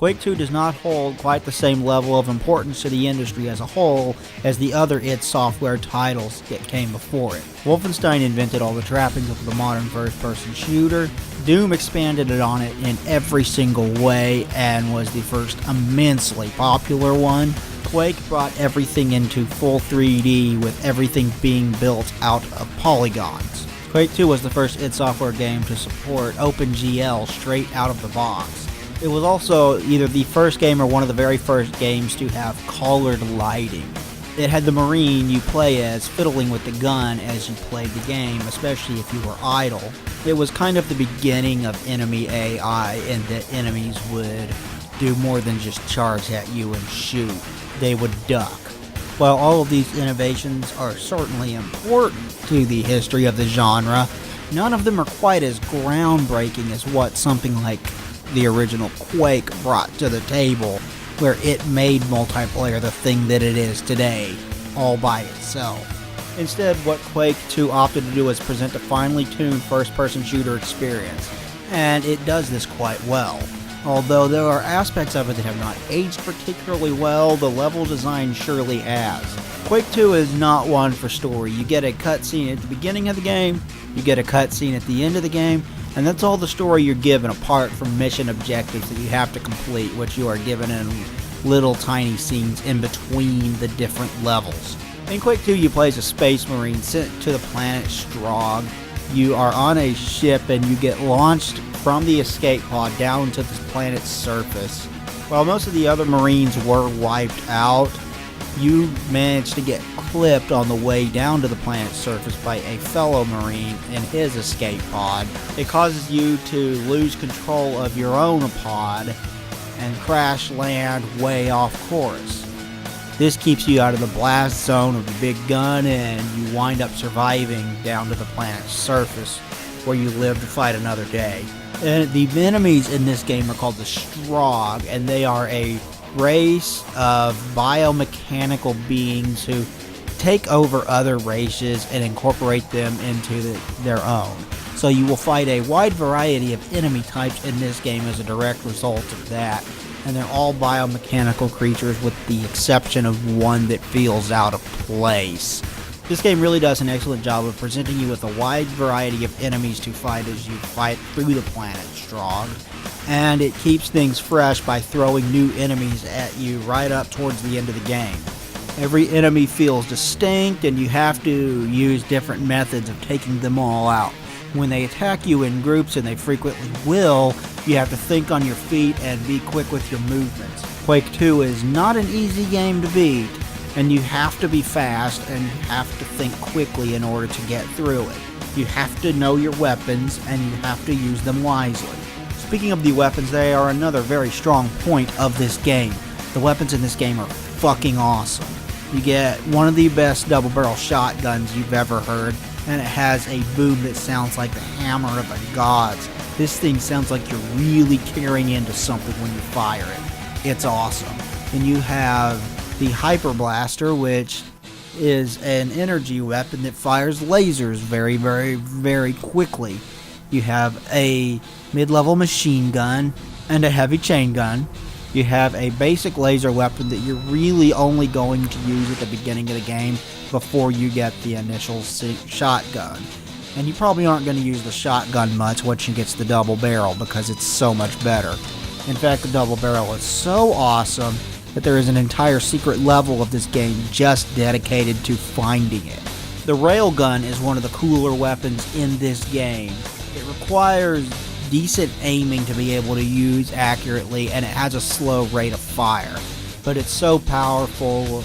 Quake 2 does not hold quite the same level of importance to the industry as a whole as the other id Software titles that came before it. Wolfenstein invented all the trappings of the modern first-person shooter. Doom expanded on it in every single way and was the first immensely popular one. Quake brought everything into full 3D with everything being built out of polygons. Quake 2 was the first id Software game to support OpenGL straight out of the box. It was also either the first game or one of the very first games to have colored lighting. It had the Marine you play as fiddling with the gun as you played the game, especially if you were idle. It was kind of the beginning of enemy AI in that enemies would do more than just charge at you and shoot. They would duck. While all of these innovations are certainly important to the history of the genre, none of them are quite as groundbreaking as what something like the original Quake brought to the table, where it made multiplayer the thing that it is today, all by itself. Instead, what Quake 2 opted to do is present a finely tuned first-person shooter experience, and it does this quite well. Although there are aspects of it that have not aged particularly well, the level design surely has. Quake 2 is not one for story. You get a cutscene at the beginning of the game, you get a cutscene at the end of the game, and that's all the story you're given apart from mission objectives that you have to complete, which you are given in little tiny scenes in between the different levels. In Quake 2, you play as a space marine sent to the planet Strogg. You are on a ship and you get launched from the escape pod down to the planet's surface. While most of the other Marines were wiped out, you managed to get clipped on the way down to the planet's surface by a fellow Marine in his escape pod. It causes you to lose control of your own pod and crash land way off course. This keeps you out of the blast zone of the big gun, and you wind up surviving down to the planet's surface, where you live to fight another day. And the enemies in this game are called the Strogg, and they are a race of biomechanical beings who take over other races and incorporate them into their own. So you will fight a wide variety of enemy types in this game as a direct result of that, and they're all biomechanical creatures with the exception of one that feels out of place. This game really does an excellent job of presenting you with a wide variety of enemies to fight as you fight through the planet Strogg, and it keeps things fresh by throwing new enemies at you right up towards the end of the game. Every enemy feels distinct, and you have to use different methods of taking them all out. When they attack you in groups, and they frequently will, you have to think on your feet and be quick with your movements. Quake 2 is not an easy game to beat, and you have to be fast and you have to think quickly in order to get through it. You have to know your weapons, and you have to use them wisely. Speaking of the weapons, they are another very strong point of this game. The weapons in this game are fucking awesome. You get one of the best double-barrel shotguns you've ever heard, and it has a boom that sounds like the hammer of the gods. This thing sounds like you're really tearing into something when you fire it. It's awesome. And you have the Hyper Blaster, which is an energy weapon that fires lasers very, very, very quickly. You have a mid-level machine gun and a heavy chain gun. You have a basic laser weapon that you're really only going to use at the beginning of the game before you get the initial shotgun. And you probably aren't going to use the shotgun much once you get to the double barrel because it's so much better. In fact, the double barrel is so awesome that there is an entire secret level of this game just dedicated to finding it. The railgun is one of the cooler weapons in this game. It requires decent aiming to be able to use accurately, and it has a slow rate of fire. But it's so powerful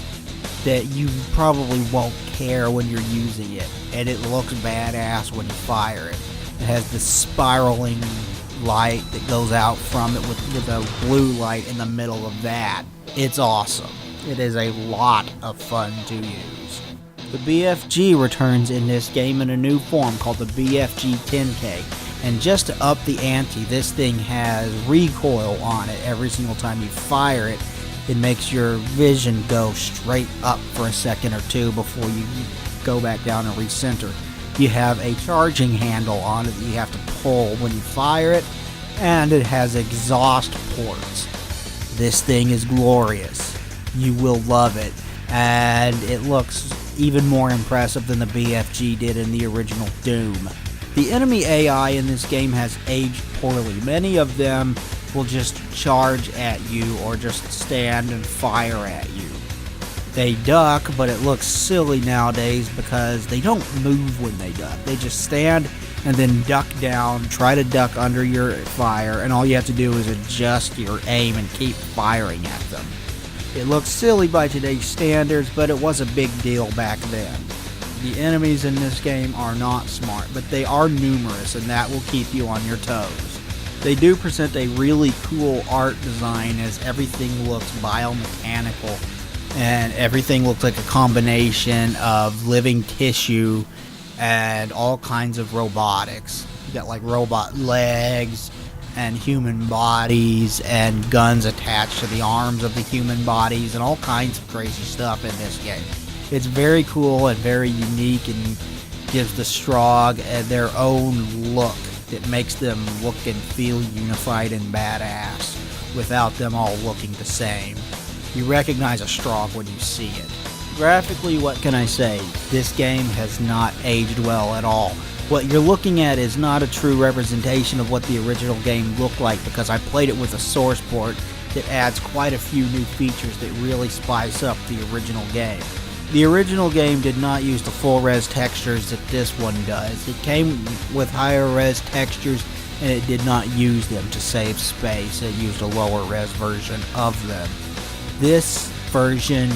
that you probably won't care when you're using it, and it looks badass when you fire it. It has this spiraling light that goes out from it with a blue light in the middle of that. It's awesome. It is a lot of fun to use. The BFG returns in this game in a new form called the BFG 10K. And just to up the ante, this thing has recoil on it. Every single time you fire it, it makes your vision go straight up for a second or two before you go back down and recenter. You have a charging handle on it that you have to pull when you fire it, and it has exhaust ports. This thing is glorious. You will love it. And it looks even more impressive than the BFG did in the original Doom. The enemy AI in this game has aged poorly. Many of them will just charge at you or just stand and fire at you. They duck, but it looks silly nowadays because they don't move when they duck. They just stand and then duck down, try to duck under your fire, and all you have to do is adjust your aim and keep firing at them. It looks silly by today's standards, but it was a big deal back then. The enemies in this game are not smart, but they are numerous, and that will keep you on your toes. They do present a really cool art design as everything looks biomechanical, and everything looks like a combination of living tissue and all kinds of robotics. You got like robot legs and human bodies and guns attached to the arms of the human bodies and all kinds of crazy stuff in this game. It's very cool and very unique and gives the Strogg their own look that makes them look and feel unified and badass without them all looking the same. You recognize a Strogg when you see it. Graphically, what can I say? This game has not aged well at all. What you're looking at is not a true representation of what the original game looked like because I played it with a source port that adds quite a few new features that really spice up the original game. The original game did not use the full res textures that this one does. It came with higher res textures and it did not use them to save space. It used a lower res version of them. This version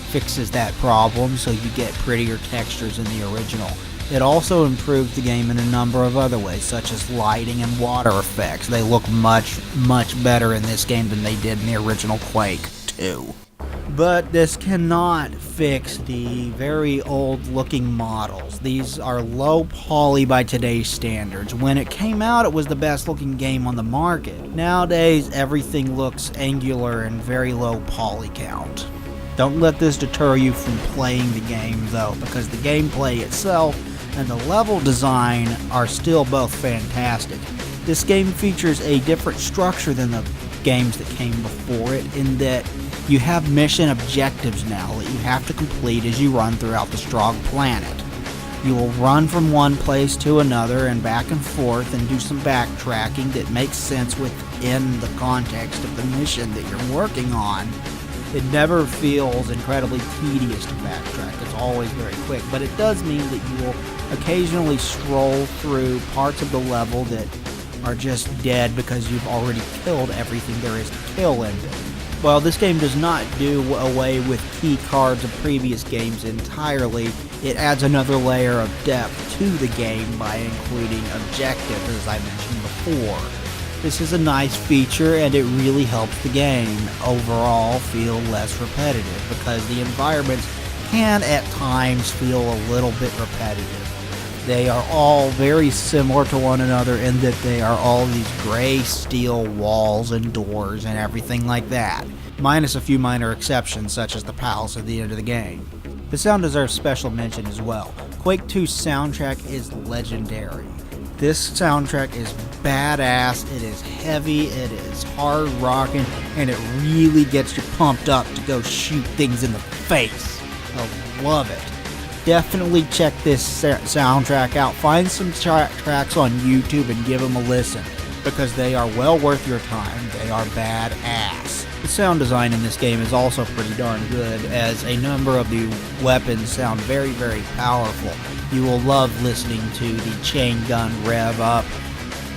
fixes that problem so you get prettier textures in the original. It also improves the game in a number of other ways, such as lighting and water effects. They look much better in this game than they did in the original Quake 2. But this cannot fix the very old looking models. These are low poly by today's standards. When it came out, it was the best looking game on the market. Nowadays, everything looks angular and very low poly count. Don't let this deter you from playing the game though, because the gameplay itself and the level design are still both fantastic. This game features a different structure than the games that came before it in that you have mission objectives now that you have to complete as you run throughout the Strogg planet. You will run from one place to another and back and forth and do some backtracking that makes sense within the context of the mission that you're working on. It never feels incredibly tedious to backtrack. It's always very quick, but it does mean that you will occasionally stroll through parts of the level that are just dead because you've already killed everything there is to kill in it. While this game does not do away with key cards of previous games entirely, it adds another layer of depth to the game by including objectives, as I mentioned before. This is a nice feature and it really helps the game overall feel less repetitive because the environments can at times feel a little bit repetitive. They are all very similar to one another in that they are all these gray steel walls and doors and everything like that, minus a few minor exceptions such as the palace at the end of the game. The sound deserves special mention as well. Quake 2's soundtrack is legendary. This soundtrack is badass, it is heavy, it is hard rocking, and it really gets you pumped up to go shoot things in the face. I love it. Definitely check this soundtrack out. Find some tracks on YouTube and give them a listen, because they are well worth your time. They are badass. The sound design in this game is also pretty darn good, as a number of the weapons sound very powerful. You will love listening to the chain gun rev up.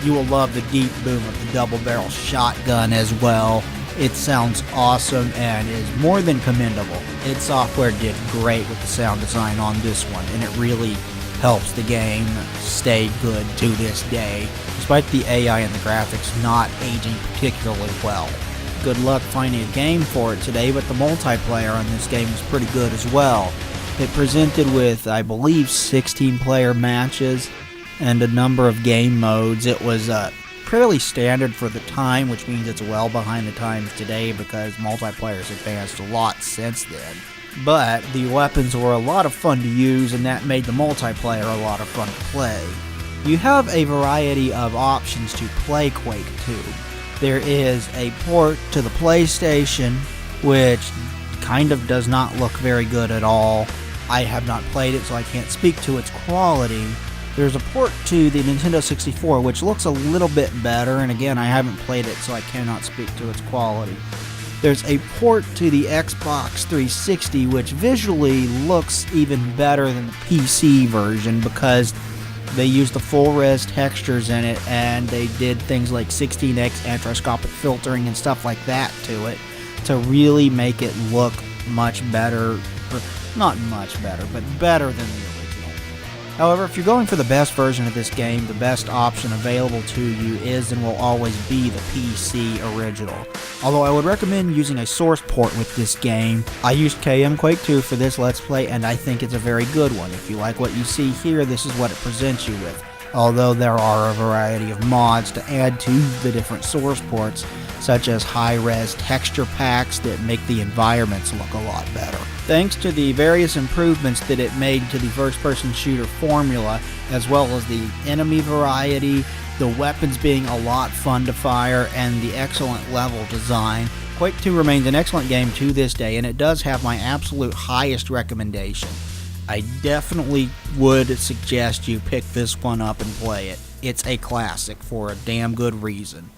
You will love the deep boom of the double barrel shotgun as well. It sounds awesome and is more than commendable. id Software did great with the sound design on this one, and it really helps the game stay good to this day, despite the AI and the graphics not aging particularly well. Good luck finding a game for it today, but the multiplayer on this game is pretty good as well. It presented with, I believe, 16-player matches and a number of game modes. It was fairly standard for the time, which means it's well behind the times today because multiplayer has advanced a lot since then. But the weapons were a lot of fun to use, and that made the multiplayer a lot of fun to play. You have a variety of options to play Quake 2. There is a port to the PlayStation, which kind of does not look very good at all. I have not played it, so I can't speak to its quality. There's a port to the Nintendo 64, which looks a little bit better, and again, I haven't played it, so I cannot speak to its quality. There's a port to the Xbox 360, which visually looks even better than the PC version because they used the full-res textures in it, and they did things like 16x anti-scopic filtering and stuff like that to it to really make it look much better, or not much better, but better than the original. However, if you're going for the best version of this game, the best option available to you is and will always be the PC original. Although I would recommend using a source port with this game. I used KM Quake 2 for this Let's Play, and I think it's a very good one. If you like what you see here, this is what it presents you with. Although there are a variety of mods to add to the different source ports, such as high-res texture packs that make the environments look a lot better. Thanks to the various improvements that it made to the first-person shooter formula, as well as the enemy variety, the weapons being a lot fun to fire, and the excellent level design, Quake 2 remains an excellent game to this day, and it does have my absolute highest recommendation. I definitely would suggest you pick this one up and play it. It's a classic for a damn good reason.